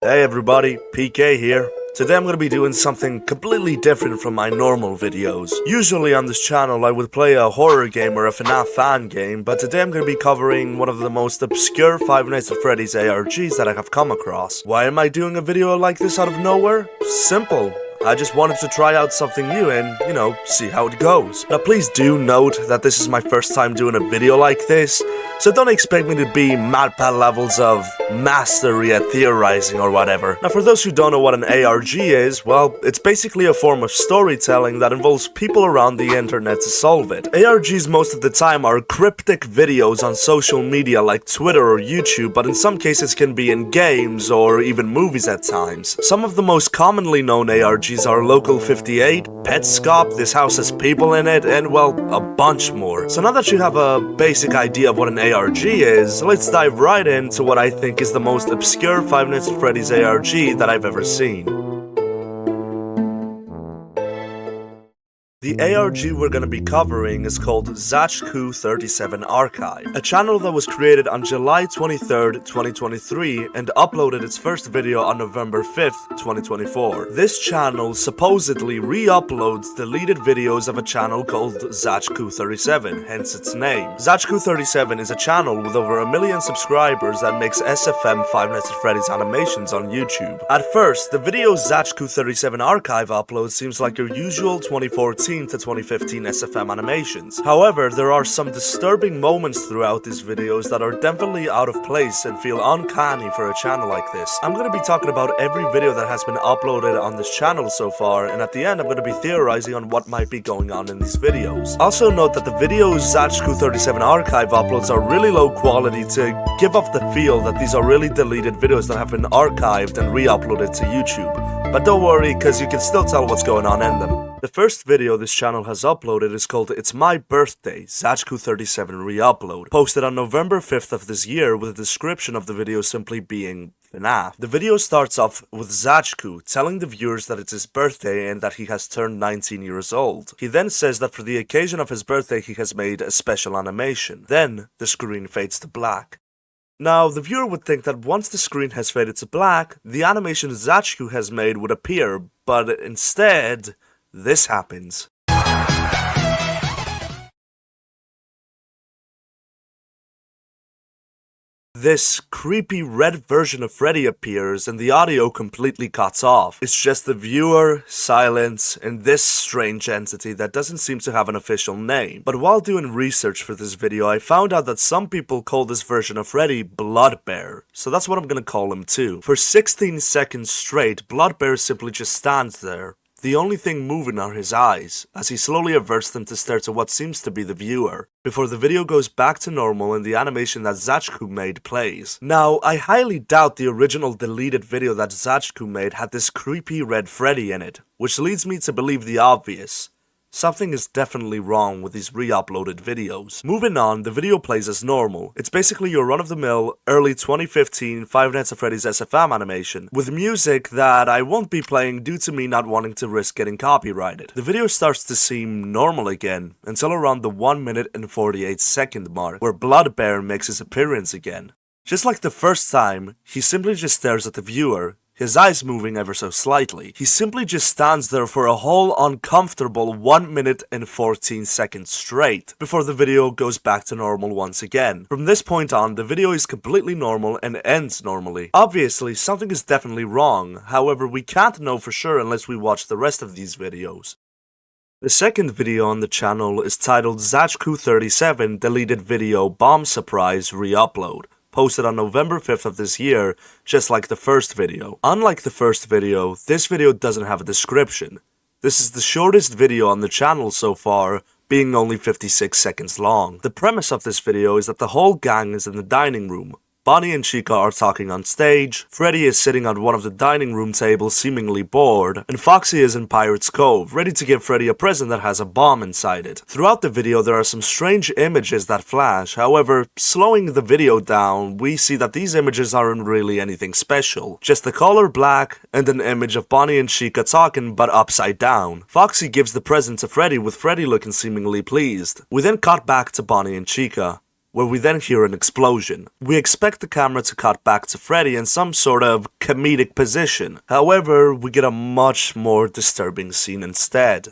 Hey everybody, PK here. Today I'm going to be doing something completely different from my normal videos. Usually on this channel I would play a horror game or a FNAF fan game, but today I'm going to be covering one of the most obscure Five Nights at Freddy's ARGs that I have come across. Why am I doing a video like this out of nowhere? Simple. I just wanted to try out something new and, see how it goes. Now please do note that this is my first time doing a video like this, so don't expect me to be MatPat levels of mastery at theorizing or whatever. Now for those who don't know what an ARG is, well, it's basically a form of storytelling that involves people around the internet to solve it. ARGs most of the time are cryptic videos on social media like Twitter or YouTube, but in some cases can be in games or even movies at times. Some of the most commonly known ARGs are Local 58, Petscop, This House Has People in It, and well, a bunch more. So now that you have a basic idea of what an ARG is, let's dive right into what I think is the most obscure Five Nights at Freddy's ARG that I've ever seen. The ARG we're going to be covering is called Zatchku37 Archive, a channel that was created on July 23rd, 2023 and uploaded its first video on November 5th, 2024. This channel supposedly re-uploads deleted videos of a channel called Zatchku37, hence its name. Zatchku37 is a channel with over 1 million subscribers that makes SFM Five Nights at Freddy's animations on YouTube. At first, the video Zatchku37 Archive upload seems like your usual 2014 to 2015 SFM animations. However, there are some disturbing moments throughout these videos that are definitely out of place and feel uncanny for a channel like this. I'm going to be talking about every video that has been uploaded on this channel so far, and at the end I'm going to be theorizing on what might be going on in these videos. Also note that the videos Zatchku37 Archive uploads are really low quality to give off the feel that these are really deleted videos that have been archived and re-uploaded to YouTube. But don't worry, because you can still tell what's going on in them. The first video this channel has uploaded is called It's My Birthday, Zatchku37 Re-Upload, posted on November 5th of this year with a description of the video simply being FNAF. The video starts off with Zatchku telling the viewers that it's his birthday and that he has turned 19 years old. He then says that for the occasion of his birthday he has made a special animation. Then the screen fades to black. Now, the viewer would think that once the screen has faded to black, the animation Zatchku has made would appear, but instead, this happens. This creepy red version of Freddy appears and the audio completely cuts off. It's just the viewer, silence, and this strange entity that doesn't seem to have an official name. But while doing research for this video, I found out that some people call this version of Freddy Bloodbear. So that's what I'm gonna call him too. For 16 seconds straight, Bloodbear simply just stands there. The only thing moving are his eyes, as he slowly averts them to stare to what seems to be the viewer, before the video goes back to normal and the animation that Zatchku made plays. Now, I highly doubt the original deleted video that Zatchku made had this creepy red Freddy in it, which leads me to believe the obvious. Something is definitely wrong with these re-uploaded videos. Moving on, the video plays as normal. It's basically your run-of-the-mill, early 2015 Five Nights at Freddy's SFM animation, with music that I won't be playing due to me not wanting to risk getting copyrighted. The video starts to seem normal again, until around the 1 minute and 48 second mark, where Bloodbear makes his appearance again. Just like the first time, he simply just stares at the viewer, his eyes moving ever so slightly. He simply just stands there for a whole uncomfortable 1 minute and 14 seconds straight, before the video goes back to normal once again. From this point on, the video is completely normal and ends normally. Obviously, something is definitely wrong, however we can't know for sure unless we watch the rest of these videos. The second video on the channel is titled Zatchku37 Deleted Video Bomb Surprise Re-Upload, posted on November 5th of this year, just like the first video. Unlike the first video, this video doesn't have a description. This is the shortest video on the channel so far, being only 56 seconds long. The premise of this video is that the whole gang is in the dining room. Bonnie and Chica are talking on stage, Freddy is sitting on one of the dining room tables seemingly bored, and Foxy is in Pirate's Cove, ready to give Freddy a present that has a bomb inside it. Throughout the video there are some strange images that flash, however, slowing the video down, we see that these images aren't really anything special. Just the color black, and an image of Bonnie and Chica talking but upside down. Foxy gives the present to Freddy with Freddy looking seemingly pleased. We then cut back to Bonnie and Chica. where we then hear an explosion. We expect the camera to cut back to Freddy in some sort of comedic position. However, we get a much more disturbing scene instead.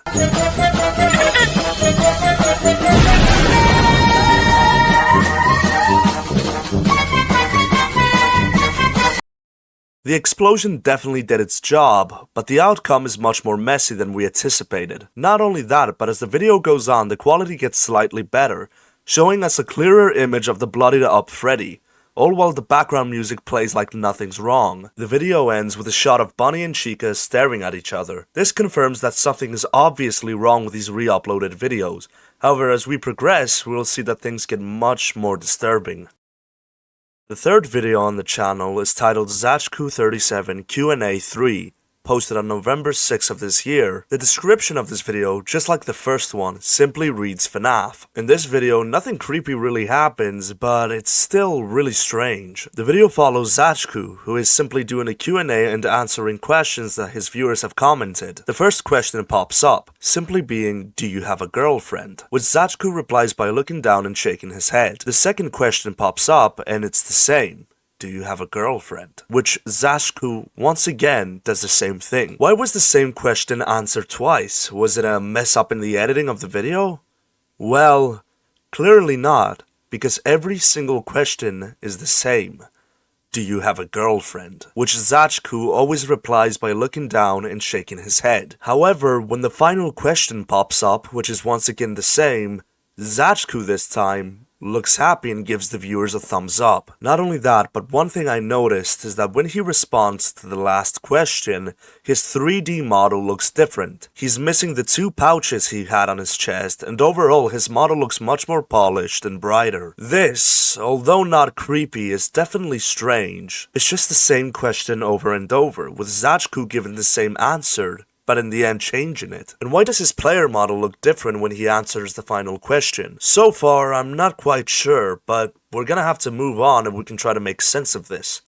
The explosion definitely did its job, but the outcome is much more messy than we anticipated. Not only that, but as the video goes on, the quality gets slightly better, showing us a clearer image of the bloodied up Freddy, all while the background music plays like nothing's wrong. The video ends with a shot of Bonnie and Chica staring at each other. This confirms that something is obviously wrong with these re-uploaded videos. However, as we progress, we will see that things get much more disturbing. The third video on the channel is titled Zachku37 Q&A 3, posted on November 6th of this year. The description of this video, just like the first one, simply reads FNAF. In this video, nothing creepy really happens, but it's still really strange. The video follows Zachku, who is simply doing a Q&A and answering questions that his viewers have commented. The first question pops up, simply being, "Do you have a girlfriend?" which Zachku replies by looking down and shaking his head. The second question pops up, and it's the same. "Do you have a girlfriend?" which Zachku once again does the same thing. Why was the same question answered twice? Was it a mess up in the editing of the video? Well, clearly not, because every single question is the same. "Do you have a girlfriend?" which Zachku always replies by looking down and shaking his head. However, when the final question pops up, which is once again the same, Zachku this time looks happy and gives the viewers a thumbs up. Not only that, but one thing I noticed is that when he responds to the last question, his 3D model looks different. He's missing the two pouches he had on his chest, and overall his model looks much more polished and brighter. This, although not creepy, is definitely strange. It's just the same question over and over, with Zachku giving the same answer, but in the end changing it. And why does his player model look different when he answers the final question? So far, I'm not quite sure, but we're gonna have to move on and we can try to make sense of this.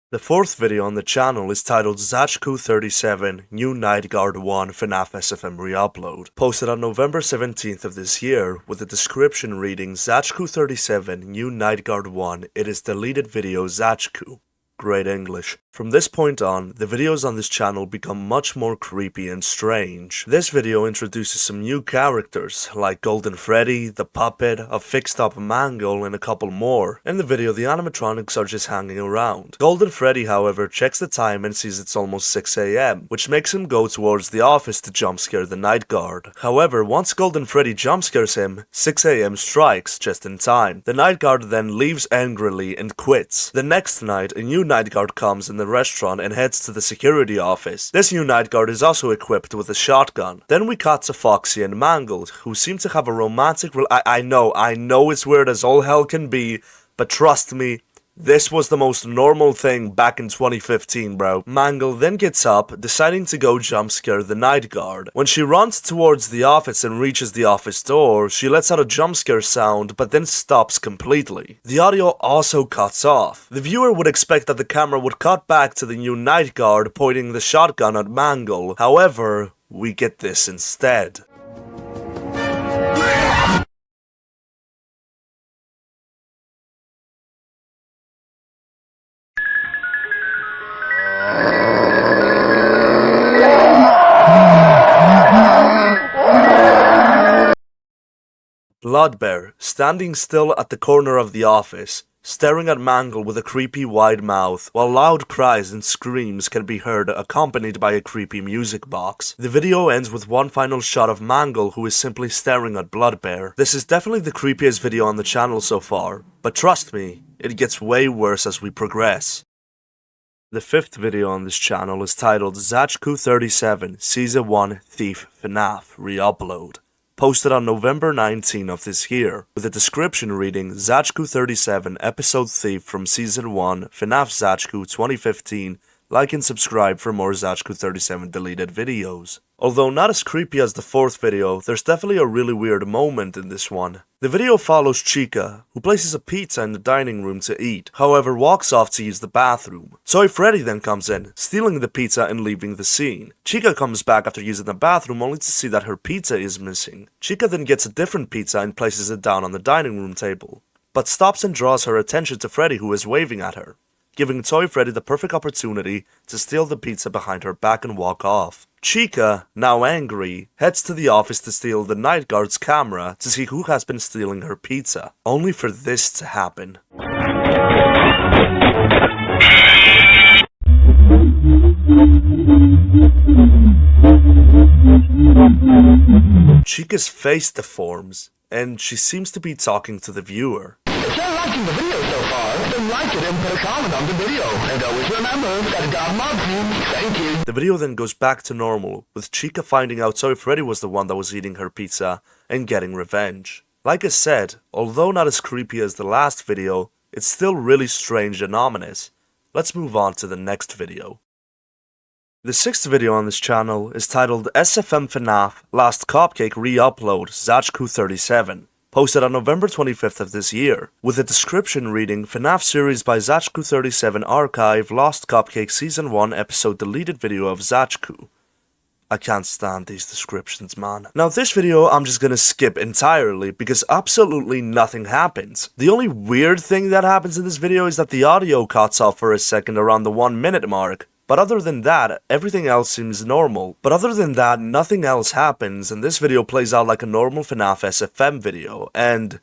The fourth video on the channel is titled Zachku37 New Night Guard 1 FNAF SFM Reupload, posted on November 17th of this year, with a description reading Zachku37 New Night Guard 1 It is deleted video Zachku. Great English. From this point on, the videos on this channel become much more creepy and strange. This video introduces some new characters, like Golden Freddy, the puppet, a fixed up Mangle, and a couple more. In the video, the animatronics are just hanging around. Golden Freddy, however, checks the time and sees it's almost 6 AM, which makes him go towards the office to jump scare the night guard. However, once Golden Freddy jump scares him, 6 AM strikes just in time. The night guard then leaves angrily and quits. The next night, a new night guard comes in the restaurant and heads to the security office. This new night guard is also equipped with a shotgun. Then we cut to Foxy and Mangled, who seem to have a romantic I know it's weird as all hell can be, but trust me, this was the most normal thing back in 2015, bro. Mangle then gets up, deciding to go jump scare the night guard. When she runs towards the office and reaches the office door, she lets out a jump scare sound, but then stops completely. The audio also cuts off. The viewer would expect that the camera would cut back to the new night guard pointing the shotgun at Mangle. However, we get this instead. Bloodbear, standing still at the corner of the office, staring at Mangle with a creepy wide mouth, while loud cries and screams can be heard accompanied by a creepy music box. The video ends with one final shot of Mangle who is simply staring at Bloodbear. This is definitely the creepiest video on the channel so far, but trust me, it gets way worse as we progress. The fifth video on this channel is titled Zachku37 Season 1 Thief FNAF Reupload, posted on November 19 of this year, with a description reading Zachku37 Episode Thief from Season 1 FNAF Zachku 2015. Like and subscribe for more Zachku37 deleted videos. Although not as creepy as the fourth video, there's definitely a really weird moment in this one. The video follows Chica, who places a pizza in the dining room to eat, however walks off to use the bathroom. Toy Freddy then comes in, stealing the pizza and leaving the scene. Chica comes back after using the bathroom only to see that her pizza is missing. Chica then gets a different pizza and places it down on the dining room table, but stops and draws her attention to Freddy, who is waving at her, giving Toy Freddy the perfect opportunity to steal the pizza behind her back and walk off. Chica, now angry, heads to the office to steal the night guard's camera to see who has been stealing her pizza, only for this to happen. Chica's face deforms, and she seems to be talking to the viewer. If you're liking the video so far, then like it and put a comment on the video. And always remember that God loves you. Thank you. The video then goes back to normal, with Chica finding out Toy Freddy was the one that was eating her pizza and getting revenge. Like I said, although not as creepy as the last video, it's still really strange and ominous. Let's move on to the next video. The sixth video on this channel is titled SFM FNAF Last Cupcake Re-Upload Zachku37. Posted on November 25th of this year, with a description reading FNAF series by Zachku37 Archive Lost Cupcake Season 1 episode deleted video of Zachku. I can't stand these descriptions, man. Now this video I'm just gonna skip entirely because absolutely nothing happens. The only weird thing that happens in this video is that the audio cuts off for a second around the 1 minute mark. But other than that, everything else seems normal. But other than that, nothing else happens, and this video plays out like a normal FNAF SFM video, and...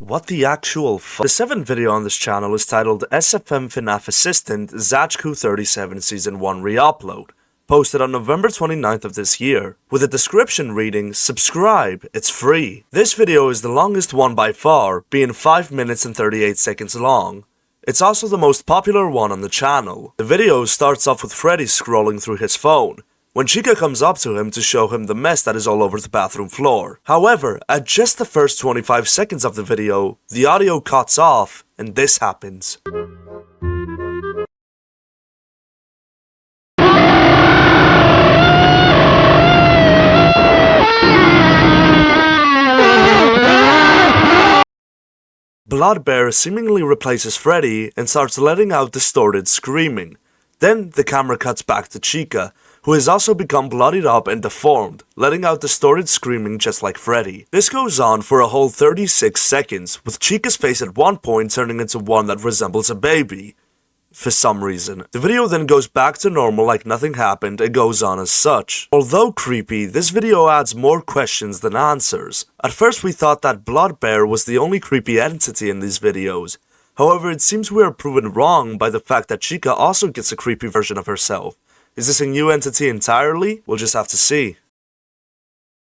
what the actual fuck? The seventh video on this channel is titled SFM FNAF Assistant Zachku37 Season 1 Re-Upload, posted on November 29th of this year, with a description reading, "Subscribe, it's free." This video is the longest one by far, being 5 minutes and 38 seconds long. It's also the most popular one on the channel. The video starts off with Freddy scrolling through his phone, when Chica comes up to him to show him the mess that is all over the bathroom floor. However, at just the first 25 seconds of the video, the audio cuts off, and this happens. Bloodbear seemingly replaces Freddy and starts letting out distorted screaming. Then the camera cuts back to Chica, who has also become bloodied up and deformed, letting out distorted screaming just like Freddy. This goes on for a whole 36 seconds, with Chica's face at one point turning into one that resembles a baby. For some reason. The video then goes back to normal like nothing happened and goes on as such. Although creepy, this video adds more questions than answers. At first we thought that Bloodbear was the only creepy entity in these videos. However, it seems we are proven wrong by the fact that Chica also gets a creepy version of herself. Is this a new entity entirely? We'll just have to see.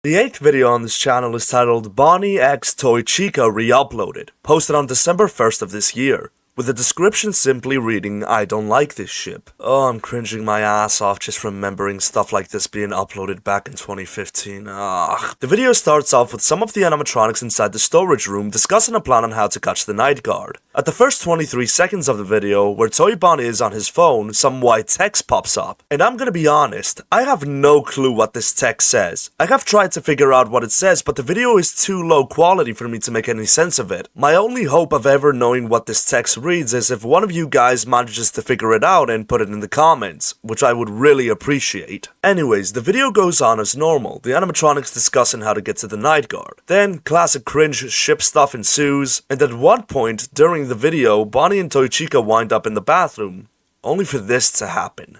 The eighth video on this channel is titled Bonnie X Toy Chica Re-Uploaded, posted on December 1st of this year, with a description simply reading, "I don't like this ship." Oh, I'm cringing my ass off just remembering stuff like this being uploaded back in 2015. Ugh. The video starts off with some of the animatronics inside the storage room discussing a plan on how to catch the night guard. At the first 23 seconds of the video, where Toy Bonnie is on his phone, some white text pops up. And I'm gonna be honest, I have no clue what this text says. I have tried to figure out what it says, but the video is too low quality for me to make any sense of it. My only hope of ever knowing what this text reads is if one of you guys manages to figure it out and put it in the comments, which I would really appreciate. Anyways, the video goes on as normal, the animatronics discussing how to get to the night guard. Then, classic cringe ship stuff ensues, and at one point during the video, Bonnie and Toy Chica wind up in the bathroom, only for this to happen.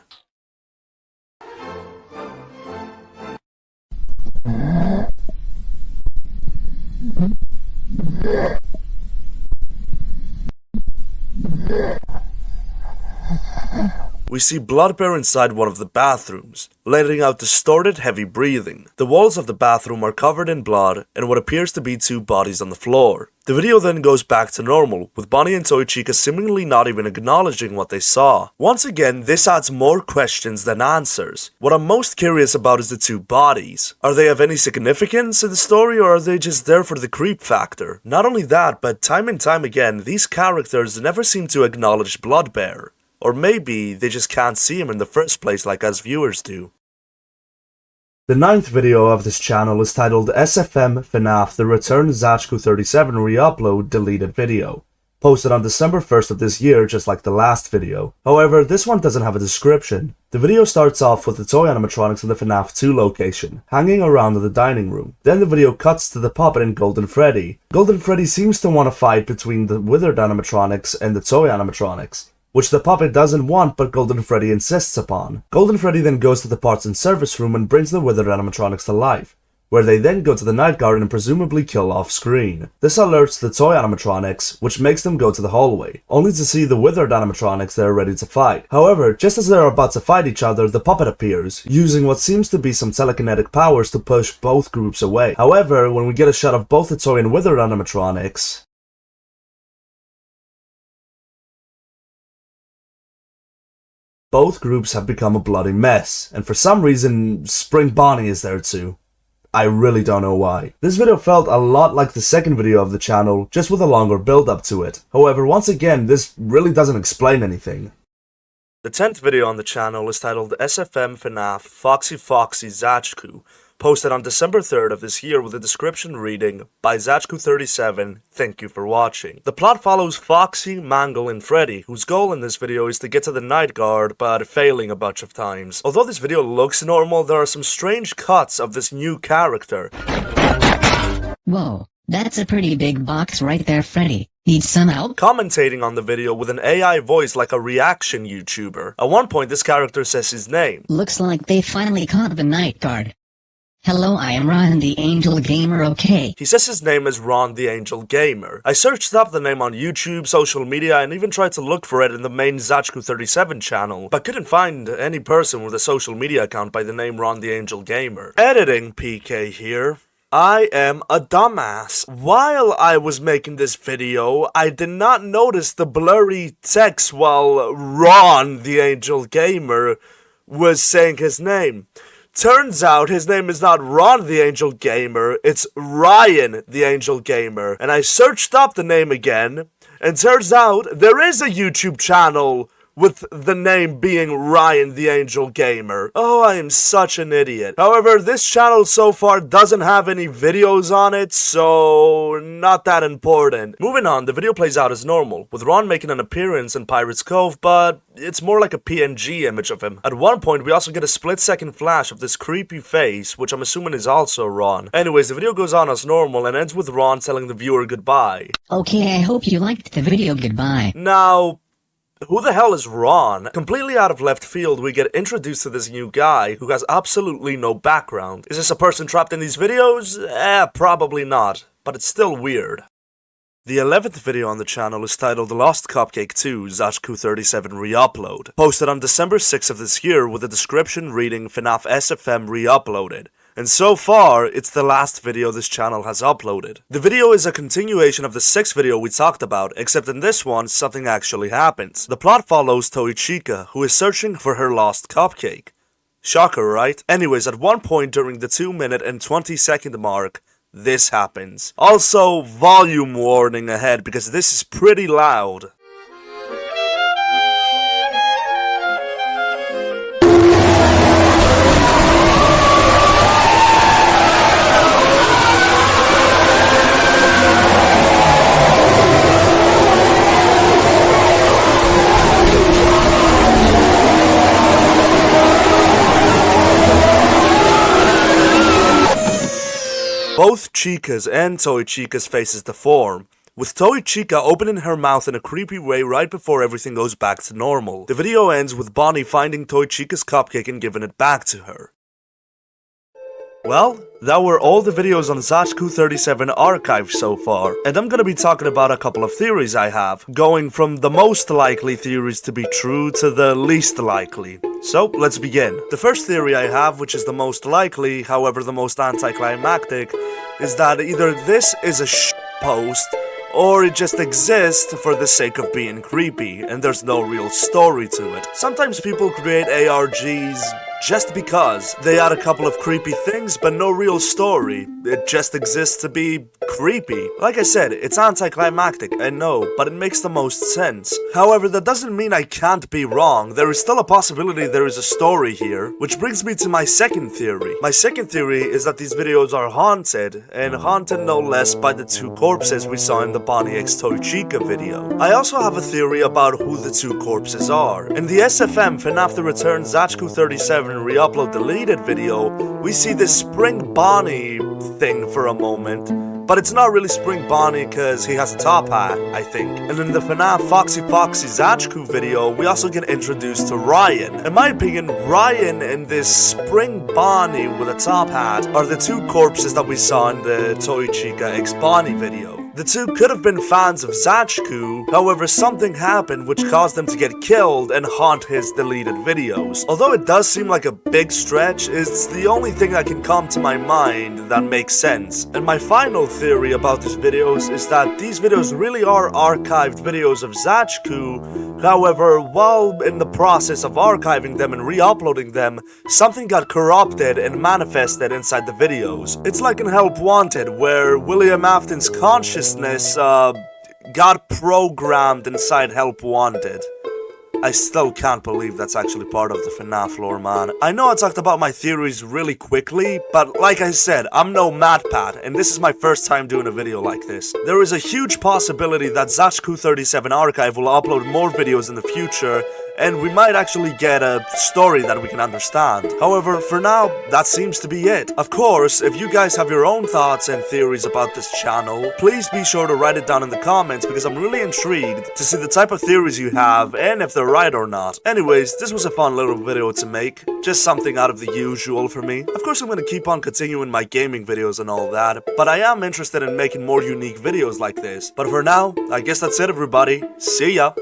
We see Bloodbear inside one of the bathrooms, letting out distorted heavy breathing. The walls of the bathroom are covered in blood and what appears to be two bodies on the floor. The video then goes back to normal, with Bonnie and Toy Chica seemingly not even acknowledging what they saw. Once again, this adds more questions than answers. What I'm most curious about is the two bodies. Are they of any significance in the story, or are they just there for the creep factor? Not only that, but time and time again, these characters never seem to acknowledge Bloodbear. Or maybe they just can't see him in the first place like us viewers do. The 9th video of this channel is titled SFM FNAF The Return Zachku 37 Reupload Deleted Video, posted on December 1st of this year just like the last video. However, this one doesn't have a description. The video starts off with the toy animatronics in the FNAF 2 location, hanging around in the dining room. Then the video cuts to the puppet and Golden Freddy. Golden Freddy seems to want to fight between the withered animatronics and the toy animatronics, which the puppet doesn't want but Golden Freddy insists upon. Golden Freddy then goes to the parts and service room and brings the withered animatronics to life, where they then go to the night guard and presumably kill off screen. This alerts the toy animatronics, which makes them go to the hallway, only to see the withered animatronics there ready to fight. However, just as they're about to fight each other, the puppet appears, using what seems to be some telekinetic powers to push both groups away. However, when we get a shot of both the toy and withered animatronics, both groups have become a bloody mess, and for some reason, Spring Bonnie is there too. I really don't know why. This video felt a lot like the second video of the channel, just with a longer build up to it. However, once again, this really doesn't explain anything. The 10th video on the channel is titled SFM FNAF Foxy Foxy Zachku, posted on December 3rd of this year with a description reading, by Zachku37, thank you for watching. The plot follows Foxy, Mangle, and Freddy, whose goal in this video is to get to the night guard, but failing a bunch of times. Although this video looks normal, there are some strange cuts of this new character. Whoa, that's a pretty big box right there, Freddy. Need some help? Commentating on the video with an AI voice like a reaction YouTuber. At one point, this character says his name. Looks like they finally caught the night guard. Hello, I am Ron the Angel Gamer, okay? He says his name is Ron the Angel Gamer. I searched up the name on YouTube, social media, and even tried to look for it in the main Zachku37 channel, but couldn't find any person with a social media account by the name Ron the Angel Gamer. Editing PK here. I am a dumbass. While I was making this video, I did not notice the blurry text while Ron the Angel Gamer was saying his name. Turns out his name is not Ron the Angel Gamer, it's Ryan the Angel Gamer. And I searched up the name again, and turns out there is a YouTube channel with the name being Ryan the Angel Gamer. Oh, I am such an idiot. However, this channel so far doesn't have any videos on it, so not that important. Moving on, the video plays out as normal, with Ron making an appearance in Pirate's Cove, but it's more like a PNG image of him. At one point, we also get a split-second flash of this creepy face, which I'm assuming is also Ron. Anyways, the video goes on as normal and ends with Ron telling the viewer goodbye. Okay, I hope you liked the video, goodbye. Now, who the hell is Ron? Completely out of left field, we get introduced to this new guy who has absolutely no background. Is this a person trapped in these videos? Probably not, but it's still weird. The 11th video on the channel is titled Lost Cupcake 2 Zachku37 Reupload, posted on December 6th of this year with a description reading FNAF SFM Reuploaded. And so far, it's the last video this channel has uploaded. The video is a continuation of the 6th video we talked about, except in this one, something actually happens. The plot follows Toy Chica, who is searching for her lost cupcake. Shocker, right? Anyways, at one point during the 2-minute and 20-second mark, this happens. Also, volume warning ahead, because this is pretty loud. Both Chica's and Toy Chica's faces deform, with Toy Chica opening her mouth in a creepy way right before everything goes back to normal. The video ends with Bonnie finding Toy Chica's cupcake and giving it back to her. Well, that were all the videos on Zachku37 archive so far, and I'm gonna be talking about a couple of theories I have, going from the most likely theories to be true to the least likely. So, let's begin. The first theory I have, which is the most likely, however the most anticlimactic, is that either this is a post, or it just exists for the sake of being creepy, and there's no real story to it. Sometimes people create ARGs just because. They add a couple of creepy things, but no real story. It just exists to be creepy. Like I said, it's anticlimactic, I know, but it makes the most sense. However, that doesn't mean I can't be wrong. There is still a possibility there is a story here, which brings me to my second theory. My second theory is that these videos are haunted, and haunted no less by the two corpses we saw in the Bonnie X Toy Chica video. I also have a theory about who the two corpses are. In the SFM FNAF The Return Zachku 37 re-upload deleted video, we see this Spring Bonnie thing for a moment. But it's not really Spring Bonnie because he has a top hat, I think. And in the FNAF Foxy Foxy Zachku video, we also get introduced to Ryan. In my opinion, Ryan and this Spring Bonnie with a top hat are the two corpses that we saw in the Toy Chica X Bonnie video. The two could have been fans of Zachku, however something happened which caused them to get killed and haunt his deleted videos. Although it does seem like a big stretch, it's the only thing that can come to my mind that makes sense. And my final theory about these videos is that these videos really are archived videos of Zachku. However, while in the process of archiving them and re-uploading them, something got corrupted and manifested inside the videos. It's like in Help Wanted, where William Afton's consciousness got programmed inside Help Wanted. I still can't believe that's actually part of the FNAF lore, man. I know I talked about my theories really quickly, but like I said, I'm no MatPat, and this is my first time doing a video like this. There is a huge possibility that Zachku 37 Archive will upload more videos in the future, and we might actually get a story that we can understand. However, for now, that seems to be it. Of course, if you guys have your own thoughts and theories about this channel, please be sure to write it down in the comments because I'm really intrigued to see the type of theories you have and if they're right or not. Anyways, this was a fun little video to make. Just something out of the usual for me. Of course, I'm gonna keep on continuing my gaming videos and all that, but I am interested in making more unique videos like this. But for now, I guess that's it, everybody. See ya!